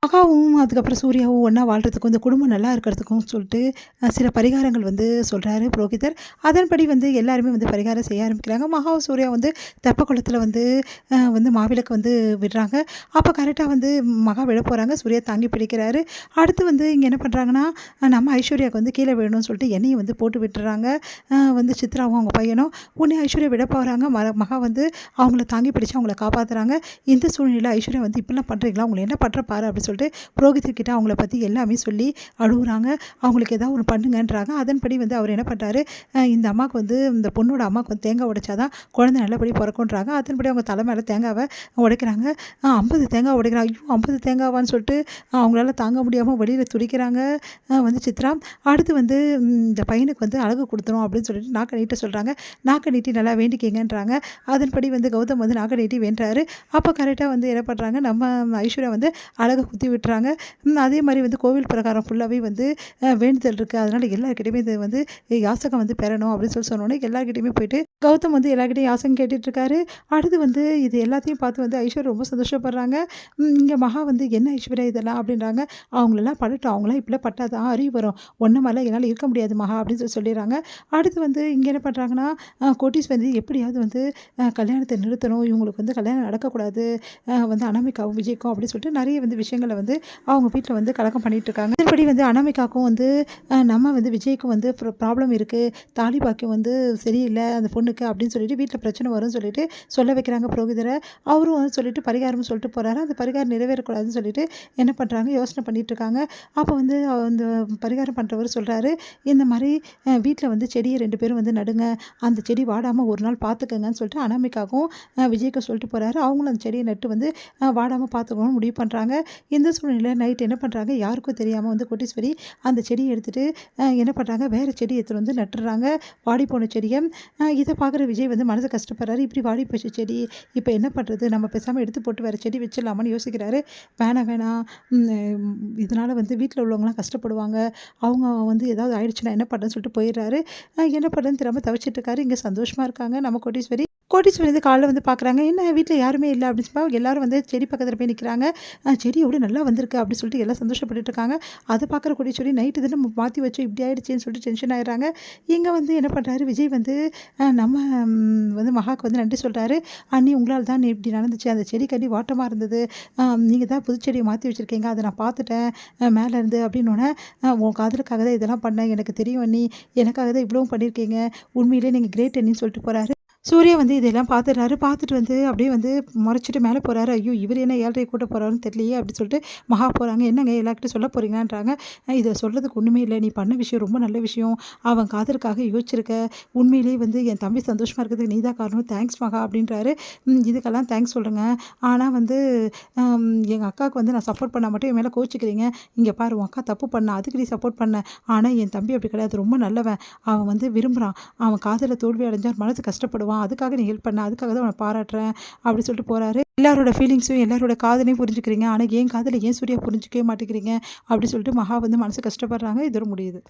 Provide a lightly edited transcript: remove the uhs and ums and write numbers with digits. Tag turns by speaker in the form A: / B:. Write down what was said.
A: மகாவும் அதுக்கப்புறம் சூர்யாவும் ஒன்றா வாழ்றதுக்கும், இந்த குடும்பம் நல்லா இருக்கிறதுக்கும் சொல்லிட்டு சில பரிகாரங்கள் வந்து சொல்றாரு புரோகிதர். அதன்படி வந்து எல்லாருமே வந்து பரிகாரம் செய்ய ஆரம்பிக்கிறாங்க. மகாவும் சூர்யா வந்து தெப்பக்குளத்தில வந்து மாவிளக்கு வந்து விடுறாங்க. அப்போ கரெக்ட்டா வந்து மகா விழ போறாங்க. சூர்யா தாங்கி பிடிக்கிறாரு. அடுத்து வந்து இங்க என்ன பண்றாங்கன்னா, நம்ம ஐஸ்வர்யாவுக்கு வந்து கீழ விழணும்னு சொல்லிட்டு எண்ணெய வந்து போட்டு விட்டுர்றாங்க. சித்ராவும் அவங்க பையனும். உடனே ஐஸ்வர்யா விழ போறாங்க. மகா வந்து அவங்கள தாங்கி பிடிச்சு அவங்கள காப்பாத்துறாங்க. இந்த சூழ்நிலையில ஐஸ்வர்யா வந்து "இப்படிலாம் பண்றீங்களா? உங்கள என்ன பண்றேன் பாரு" அப்படின்னு சொல்லிட்டு புரோகிதர்கிட்ட அவங்கள பத்தி எல்லாமே சொல்லி அழுவுறாங்க. அவங்களுக்கு ஏதாவது ஒண்ணு பண்ணுங்கன்றாங்க. அதன்படி வந்து அவர் என்ன பண்றாரு, இந்த அம்மாவுக்கு வந்து இந்த பொண்ணோட அம்மாவுக்கு வந்து தேங்காய் உடைச்சா தான் குழந்தை நல்லபடியா பொறக்கும்ன்றாங்க. அதன்படி அவங்க தலை மேல தேங்காவ உடைக்கிறாங்க. 50 தேங்காய் உடைக்கிறாங்க. ஐயோ! 50 தேங்காவான்னு சொல்லிட்டு அவங்களால தாங்க முடியாம வலியில துடிக்கிறாங்க சித்ரா. அடுத்து வந்து இந்த பையனுக்கு வந்து அழகு குடுத்துரும் அப்படின்னு சொல்லிட்டு நாக்க நீட்ட சொல்றாங்க. நாக்க நீட்டி நல்லா வேண்டிக்கங்கன்றாங்க. அதன்படி வந்து கௌதம் வந்து நாக்க நீட்டி வேண்டுறாரு. அப்ப கரெக்ட்டா வந்து என்ன பண்றாங்க, நம்ம ஐஸ்வர்யா வந்து அழக குத்தி விட்டுறாங்க. அதே மாரி வந்து கோவில் பிரகாரம் ஃபுல்லாவே வந்து வேண்டுதல் இருக்கு. அதனால எல்லார்கிட்டயுமே இது வந்து யாசகம் வந்து பெறணும் அப்படின்னு சொன்னோனே எல்லார்கிட்டயுமே போயிட்டு கௌதம் வந்து எல்லார்கிட்டயும் யாசகம் கேட்டுட்டு இருக்காரு. அடுத்து வந்து இது எல்லாத்தையும் பார்த்து வந்து ஐஸ்வர்யா ரொம்ப சந்தோஷப்படுறாங்க. இங்க மகா வந்து "என்ன ஐஸ்வர்யா இதெல்லாம்?" அப்படின்றாங்க. "அவங்களலாம் படட்டும். அவங்கலாம் இப்படிலாம் பட்டா தான் அறிவு வரும். உன்ன மாரிலாம் என்னால இருக்க முடியாது மகா" அப்படின்னு சொல்லிடுறாங்க. அடுத்து வந்து இங்க என்ன பண்றாங்கன்னா, கோட்டீஸ்வரி எப்படியாவது வந்து கல்யாணத்த நிறுத்தணும். இவங்களுக்கு வந்து கல்யாணம் நடக்கக்கூடாது. அனாமிகாவும், விஜய்க்கும் அப்படின்னு சொல்லிட்டு நெறைய வந்து விஷயங்கள வந்து அவங்க வீட்ல வந்து கலகம் பண்ணிட்டு இருக்காங்க. இதன்படி வந்து அனாமிகாக்கும் வந்து நம்ம வந்து விஜய்க்கும் வந்து ப்ராப்ளம் இருக்கு. தாலி பாக்கியம் வந்து சரியில்ல அந்த பொண்ணுக்கு அப்படின்னு சொல்லிட்டு வீட்ல பிரச்சனை வரும்னு சொல்லிட்டு சொல்ல வைக்கிறாங்க புரோகிதர. அவரும் வந்து சொல்லிட்டு பரிகாரம்னு சொல்லிட்டு போறாரு. அந்த பரிகாரம் நிறைவேறக்கூடாதுன்னு சொல்லிட்டு என்ன பண்றாங்க, யோசனை பண்ணிட்டு இருக்காங்க. அப்போ வந்து அந்த பரிகாரம் பண்றவர் சொல்றாரு, இந்த மாரி வீட்ல வந்து செடிய 2 பேரும் வந்து நடுங்க. அந்த செடி வாடாம ஒரு நாள் பார்த்துக்கங்கன்னு சொல்லிட்டு அனாமிகாவும் விஜய்க்கும் சொல்லிட்டு போறாரு. அவங்களும் அந்த செடிய நட்டு வந்து வாடாம பார்த்துக்கணும்னு முடிவு பண்றாங்க. இந்த சூழ்நிலையில நைட் என்ன பண்றாங்க, யாருக்கும் தெரியாம வந்து கோட்டீஸ்வரி அந்த செடிய எடுத்துட்டு என்ன பண்றாங்க, வேற செடி எடுத்துட்டு வந்து நட்டுறாங்க. வாடி போன செடிய. இத பார்க்குற விஜய் வந்து மனசு கஷ்டப்படுறாரு. இப்படி வாடி போச்சு செடி. இப்ப என்ன பண்றது? நம்ம பேசாம எடுத்து போட்டு வேற செடி வச்சிடலாமான்னு யோசிக்கிறாரு. வேணாம் வேணாம். இதனால வந்து வீட்ல உள்ளவங்கலாம் கஷ்டப்படுவாங்க. அவங்க வந்து ஏதாவது ஆயிடுச்சுன்னா என்ன பண்றதுன்னு சொல்லிட்டு போயிடுறாரு. என்ன பண்றதுன்னு தெரியாம தவிச்சிட்டு இருக்காரு. இங்க சந்தோஷமா இருக்காங்க நம்ம கோட்டீஸ்வரி. கோட்டீஸ்வரி வந்து காலைல வந்து பார்க்குறாங்க. என்ன வீட்ல யாருமே இல்ல அப்படின்னு சொல்லி எல்லாரும் வந்து செடி பக்கத்துல போய் நிக்கிறாங்க. செடி எவ்வளோ நல்லா வந்திருக்கு அப்படின்னு சொல்லிட்டு எல்லாம் சந்தோஷப்பட்டுட்டு இருக்காங்க. அத பார்க்குற கோடீஸ்வரி நைட்டு தானே மாத்தி வச்சோம் இப்படி ஆயிடுச்சேன்னு சொல்லிட்டு டென்ஷன் ஆயிடுறாங்க. இங்க வந்து என்ன பண்றாரு, விஜய் வந்து நம்ம வந்து மகாக்கு வந்து நன்றி சொல்றாரு. "அண்ணி உங்களால தான் இப்படி நடந்துச்சு. அந்த செடிக்கடி வாட்டமா இருந்தது. நீங்க தான் புது செடிய மாத்தி வச்சிருக்கீங்க. அத நான் பார்த்துட்டேன் மேல இருந்து" அப்படின்னோனே, "உன் காதலுக்காக தான் இதெல்லாம் பண்ணேன். எனக்கு தெரியும் அண்ணி. எனக்காக தான் இவ்வளவும் பண்ணியிருக்கீங்க. உண்மையிலேயே நீங்க கிரேட் அண்ணின்னு" சொல்லிட்டு போறாரு. சூர்யா வந்து இதெல்லாம் பார்த்துடுறாரு. பார்த்துட்டு வந்து அப்படியே வந்து முறைச்சிட்டு மேலே போறாரு. ஐயோ! இவரு என்ன 7:30 கூட்ட போறாருன்னு தெரியலையே அப்படின்னு சொல்லிட்டு மகா போறாங்க. என்னங்க எல்லார்கிட்டயும் சொல்ல போறீங்களான்றாங்க. இத சொல்றதுக்கு ஒண்ணுமே இல்ல. நீ பண்ண விஷயம் ரொம்ப நல்ல விஷயம். அவன் காதலுக்காக யோசிச்சிருக்க. உண்மையிலேயே வந்து என் தம்பி சந்தோஷமா இருக்கிறதுக்கு நீ தான் காரணம். தேங்க்ஸ் மகா அப்படின்றாரு. இதுக்கெல்லாம் தேங்க்ஸ் சொல்றேங்க. ஆனா வந்து எங்க அக்காவுக்கு வந்து நான் சப்போர்ட் பண்ணா மட்டும் என் மேல கோவிச்சுக்கிறீங்க. இங்க பாரு உன் அக்கா தப்பு பண்ணா. அதுக்கு நீ சப்போர்ட் பண்ண. ஆனா என் தம்பி அப்படி கிடையாது. ரொம்ப நல்லவன். அவன் வந்து விரும்புறான். அவன் காதல்ல தோல்வி அடைஞ்சா மனசு கஷ்டப்படுவான். அதுக்காக நீ ஹெல்ப் பண்ண. அதுக்காக தான் உன்ன பாராட்டுறேன் அப்படி சொல்லிட்டு போறாரு. எல்லாரோட ஃபீலிங்ஸும் எல்லாரோட காதலையும் புரிஞ்சுக்கிறீங்க. ஆனா என் காதல ஏன் சூர்யா புரிஞ்சுக்கவே மாட்டேங்கிறீங்க அப்படி சொல்லிட்டு மகா வந்து மனசு கஷ்டப்படுறாங்க. இதோட முடியுது.